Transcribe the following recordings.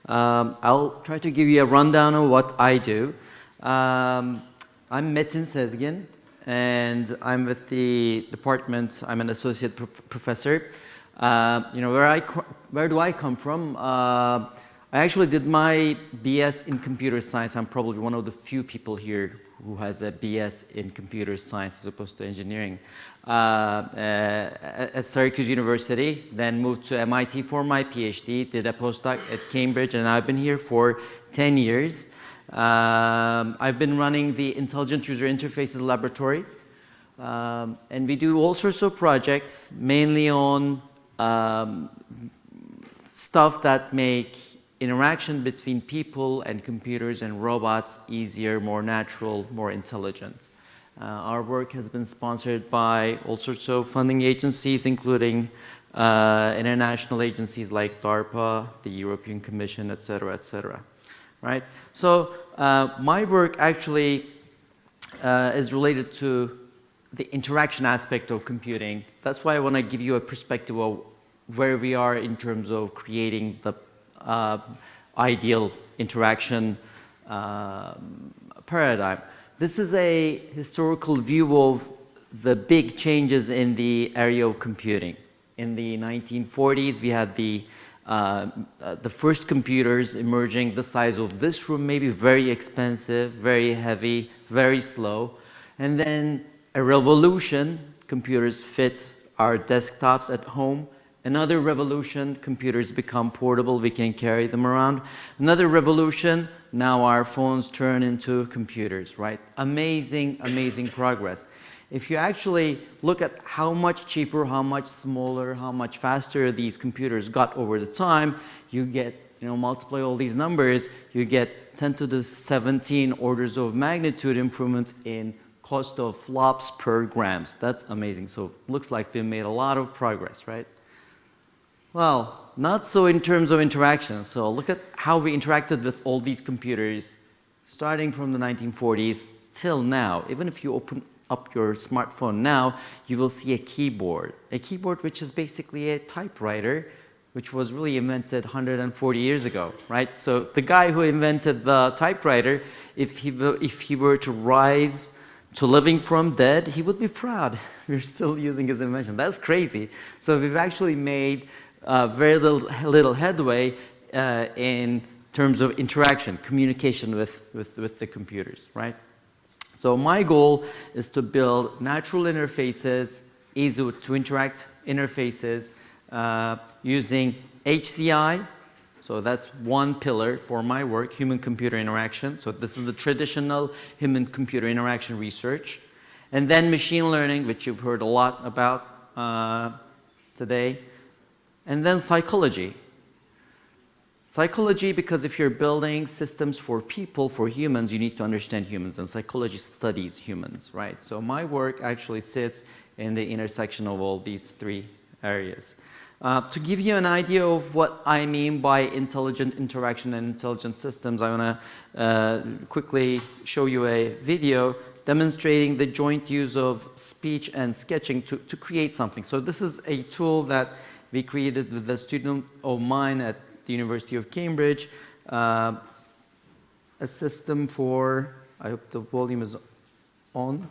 I'll try to give you a rundown of what I do. I'm Metin Sezgin, and I'm with the department. I'm an associate professor. Where do I come from? I actually did my BS in computer science. I'm probably one of the few people here who has a BS in computer science as opposed to engineering. At Syracuse University, then moved to MIT for my PhD, did a postdoc at Cambridge, and I've been here for 10 years. I've been running the Intelligent User Interfaces Laboratory, and we do all sorts of projects, mainly on stuff that make interaction between people and computers and robots easier, more natural, more intelligent. Our work has been sponsored by all sorts of funding agencies, including international agencies like DARPA, the European Commission, et cetera, right? So my work actually is related to the interaction aspect of computing. That's why I want to give you a perspective of where we are in terms of creating the ideal interaction paradigm. This is a historical view of the big changes in the area of computing. In the 1940s, we had the first computers emerging the size of this room, maybe very expensive, very heavy, very slow. And then a revolution, computers fit our desktops at home. Another revolution, computers become portable, we can carry them around. Another revolution, now our phones turn into computers, right? Amazing, amazing progress. If you actually look at how much cheaper, how much smaller, how much faster these computers got over the time, you get, multiply all these numbers, you get 10 to the 17 orders of magnitude improvement in cost of flops per grams. That's amazing. So it looks like we made a lot of progress, right? Well, not so in terms of interaction. So look at how we interacted with all these computers starting from the 1940s till now. Even if you open up your smartphone now, you will see a keyboard. A keyboard which is basically a typewriter, which was really invented 140 years ago, right? So the guy who invented the typewriter, if he were to rise to living from dead, he would be proud. We're still using his invention. That's crazy. So we've actually made very little headway in terms of interaction, communication with the computers, right? So my goal is to build natural interfaces, easy to interact interfaces using HCI. So that's one pillar for my work, human-computer interaction. So this is the traditional human-computer interaction research. And then machine learning, which you've heard a lot about today. And then psychology. Psychology, because if you're building systems for people, for humans, you need to understand humans, and psychology studies humans, right? So my work actually sits in the intersection of all these three areas. To give you an idea of what I mean by intelligent interaction and intelligent systems, I want to quickly show you a video demonstrating the joint use of speech and sketching to create something. So this is a tool that we created with a student of mine at the University of Cambridge, a system for, I hope the volume is on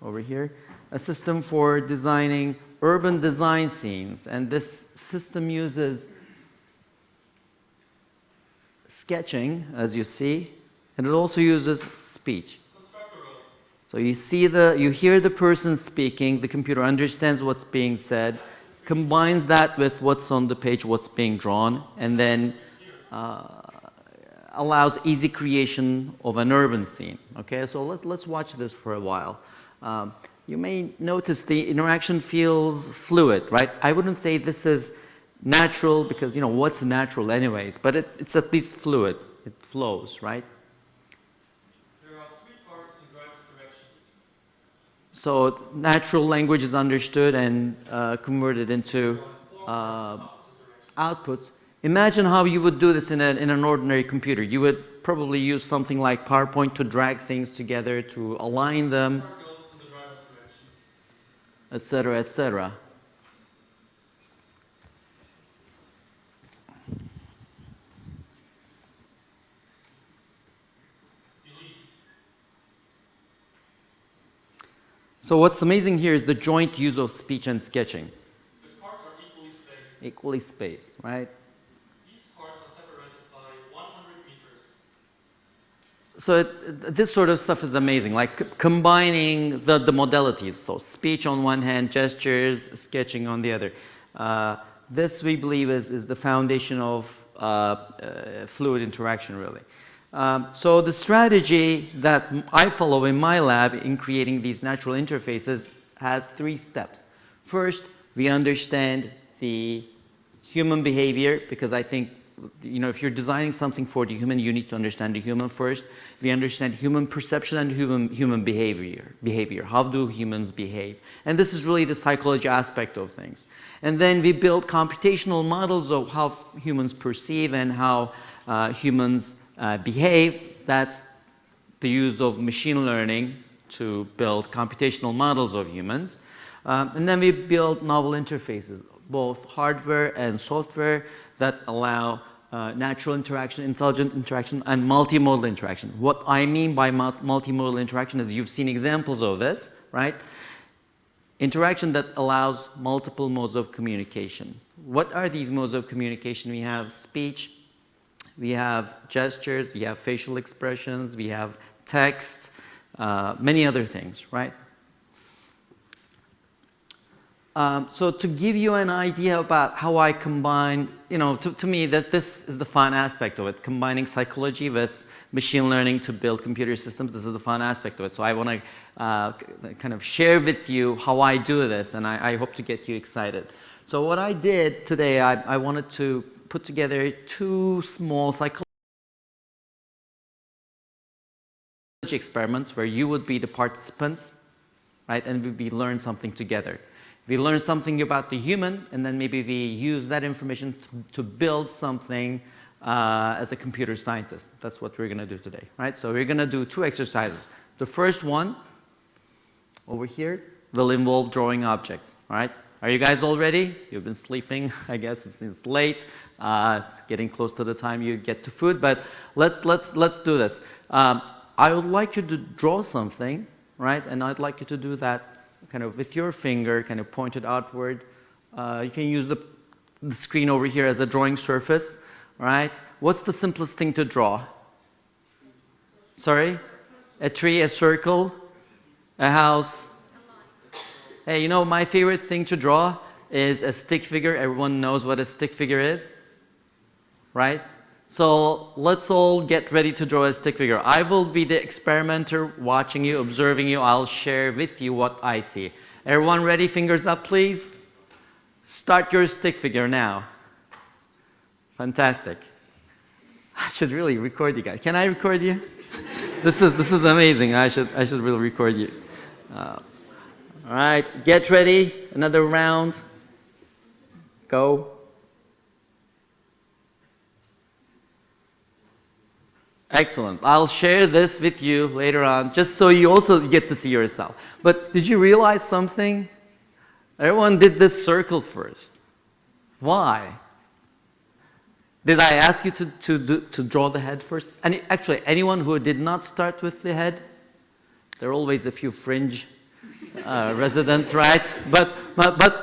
over here, a system for designing urban design scenes. And this system uses sketching, as you see, and it also uses speech. So you hear the person speaking, the computer understands what's being said, combines that with what's on the page, what's being drawn, and then allows easy creation of an urban scene. Okay, so let's watch this for a while. You may notice the interaction feels fluid, right? I wouldn't say this is natural because, what's natural anyways, but it's at least fluid. It flows, right? There are three parts in driver's direction. So natural language is understood and converted into outputs. Imagine how you would do this in an ordinary computer. You would probably use something like PowerPoint to drag things together, to align them, etc., etc. So what's amazing here is the joint use of speech and sketching. The parts are equally spaced. Equally spaced, right? These parts are separated by 100 meters. So this sort of stuff is amazing, like combining the modalities. So speech on one hand, gestures, sketching on the other. This we believe is the foundation of fluid interaction, really. So the strategy that I follow in my lab in creating these natural interfaces has 3 steps. First, we understand the human behavior, because I think, you know, if you're designing something for the human, you need to understand the human first. We understand human perception and human behavior. How do humans behave? And this is really the psychology aspect of things. And then we build computational models of how humans perceive and how humans behave. That's the use of machine learning to build computational models of humans. And then we build novel interfaces, both hardware and software, that allow natural interaction, intelligent interaction, and multimodal interaction. What I mean by multimodal interaction is, you've seen examples of this, right? Interaction that allows multiple modes of communication. What are these modes of communication? We have speech, we have gestures, we have facial expressions, we have text, many other things, right? So to give you an idea about how I combine, you know, to me that this is the fun aspect of it, combining psychology with machine learning to build computer systems. This is the fun aspect of it. So I want to kind of share with you how I do this, and I hope to get you excited. So what I did today, I wanted to put together 2 small psychology experiments where you would be the participants, right, and we learn something together. We learn something about the human, and then maybe we use that information to build something as a computer scientist. That's what we're going to do today, right? So we're going to do 2 exercises. The first one, over here, will involve drawing objects, all right? Are you guys all ready? You've been sleeping, I guess. It's late. It's getting close to the time you get to food, but let's do this. I would like you to draw something, right? And I'd like you to do that kind of with your finger, kind of pointed outward. You can use the screen over here as a drawing surface, right? What's the simplest thing to draw? Sorry? A tree, a circle, a house. Hey, you know, my favorite thing to draw is a stick figure. Everyone knows what a stick figure is, right? So let's all get ready to draw a stick figure. I will be the experimenter, watching you, observing you. I'll share with you what I see. Everyone ready? Fingers up, please. Start your stick figure now. Fantastic. I should really record you guys. Can I record you? This is amazing. I should really record you. All right, get ready. Another round. Go. Excellent. I'll share this with you later on, just so you also get to see yourself. But did you realize something? Everyone did this circle first. Why? Did I ask you to draw the head first? And actually, anyone who did not start with the head, there are always a few fringe residents, right? But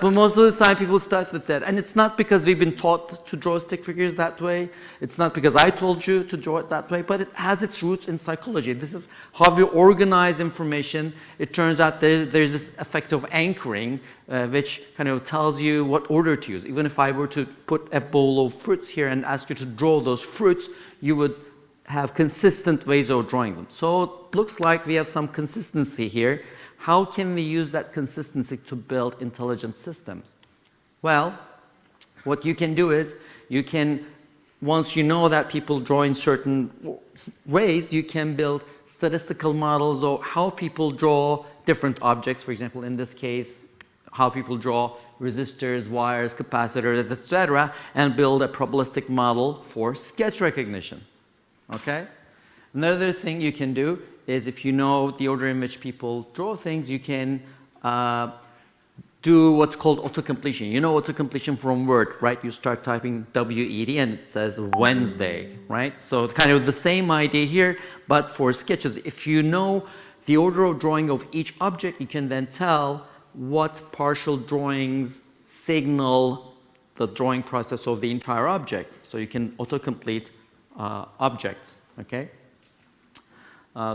most of the time people start with that. And it's not because we've been taught to draw stick figures that way. It's not because I told you to draw it that way, but it has its roots in psychology. This is how we organize information. It turns out there's this effect of anchoring, which kind of tells you what order to use. Even if I were to put a bowl of fruits here and ask you to draw those fruits, you would have consistent ways of drawing them. So it looks like we have some consistency here. How can we use that consistency to build intelligent systems? Well, what you can do is, you can, once you know that people draw in certain ways, you can build statistical models of how people draw different objects. For example, in this case, how people draw resistors, wires, capacitors, etc., and build a probabilistic model for sketch recognition. Okay? Another thing you can do is, if you know the order in which people draw things, you can do what's called autocompletion. You know autocompletion from Word, right? You start typing WED and it says Wednesday, right? So it's kind of the same idea here, but for sketches. If you know the order of drawing of each object, you can then tell what partial drawings signal the drawing process of the entire object. So you can autocomplete objects, okay?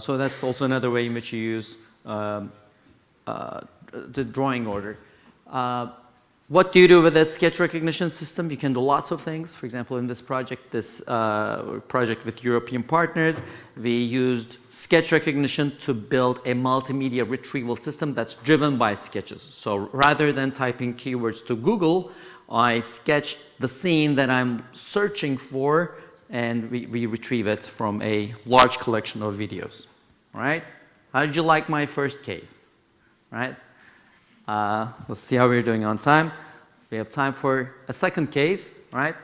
So that's also another way in which you use the drawing order. What do you do with a sketch recognition system? You can do lots of things. For example, in this project, project with European partners, we used sketch recognition to build a multimedia retrieval system that's driven by sketches. So rather than typing keywords to Google, I sketch the scene that I'm searching for, and we retrieve it from a large collection of videos. All right? How did you like my first case? Right? Let's see how we're doing on time. We have time for a second case, right?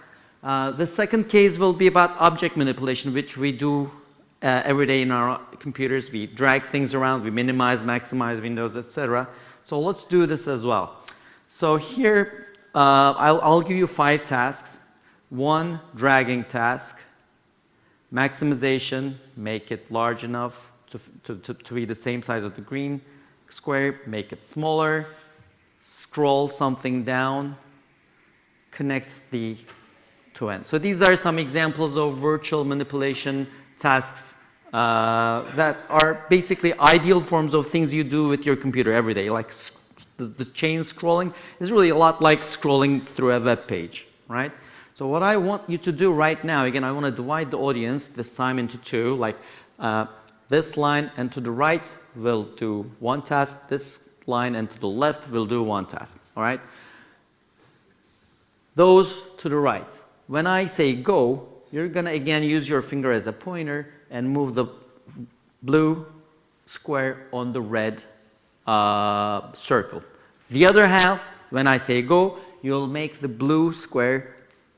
The second case will be about object manipulation, which we do every day in our computers. We drag things around, we minimize, maximize windows, etc. So let's do this as well. So here, I'll give you 5 tasks. 1, dragging task. Maximization, make it large enough to be the same size of the green square, make it smaller, scroll something down, connect the two ends. So these are some examples of virtual manipulation tasks that are basically ideal forms of things you do with your computer every day. Like the chain scrolling is really a lot like scrolling through a web page, right? So what I want you to do right now, again, I want to divide the audience this time into 2, like this line and to the right will do 1 task, this line and to the left will do 1 task, all right? Those to the right. When I say go, you're going to again use your finger as a pointer and move the blue square on the red circle. The other half, when I say go, you'll make the blue square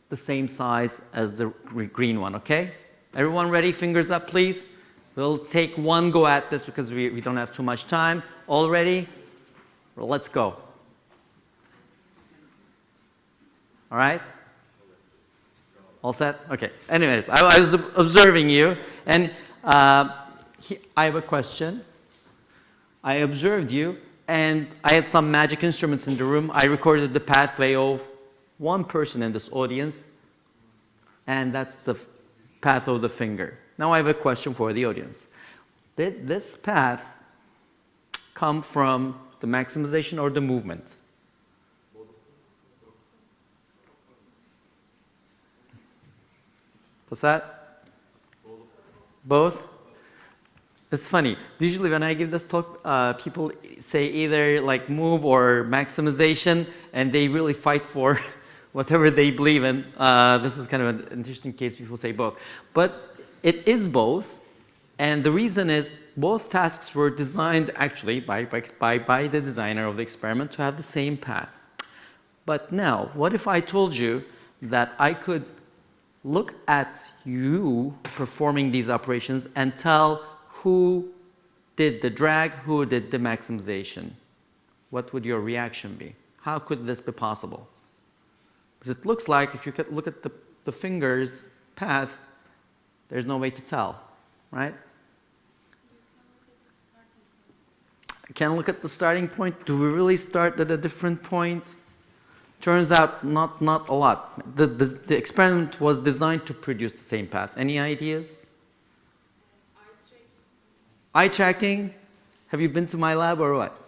the same size as the green one, okay? Everyone ready? Fingers up, please. We'll take 1 go at this because we don't have too much time. All ready? Well, let's go. All right? All set? Okay. Anyways, I was observing you, and I have a question. I observed you, and I had some magic instruments in the room. I recorded the pathway of 1 person in this audience, and that's the path of the finger. Now I have a question for the audience. Did this path come from the maximization or the movement? What's that? Both? It's funny. Usually when I give this talk, people say either like move or maximization, and they really fight for whatever they believe in. This is kind of an interesting case. People say both. But it is both, and the reason is both tasks were designed actually by the designer of the experiment to have the same path. But now, what if I told you that I could look at you performing these operations and tell who did the drag, who did the maximization? What would your reaction be? How could this be possible? Because it looks like if you could look at the finger's path, there's no way to tell, right? I can look at the starting point. Do we really start at a different point? Turns out not a lot. The experiment was designed to produce the same path. Any ideas? Eye tracking? Have you been to my lab or what?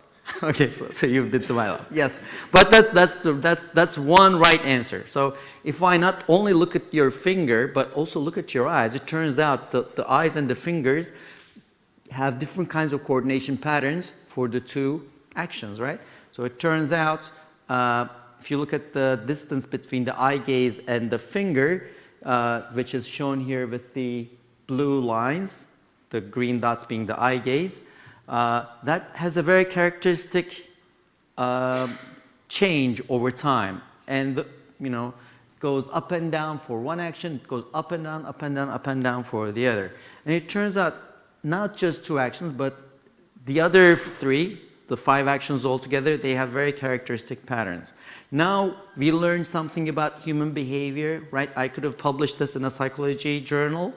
Okay, so you've been to my lab. Yes, but that's one right answer. So if I not only look at your finger, but also look at your eyes, it turns out the eyes and the fingers have different kinds of coordination patterns for the 2 actions, right? So it turns out if you look at the distance between the eye gaze and the finger, which is shown here with the blue lines, the green dots being the eye gaze, that has a very characteristic change over time, and goes up and down for one action, it goes up and down, up and down, up and down for the other. And it turns out not just 2 actions, but the other 3, the 5 actions altogether, they have very characteristic patterns. Now we learned something about human behavior, right? I could have published this in a psychology journal.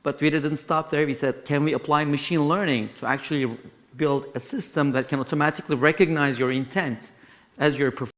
But we didn't stop there. We said, can we apply machine learning to actually build a system that can automatically recognize your intent as you're performing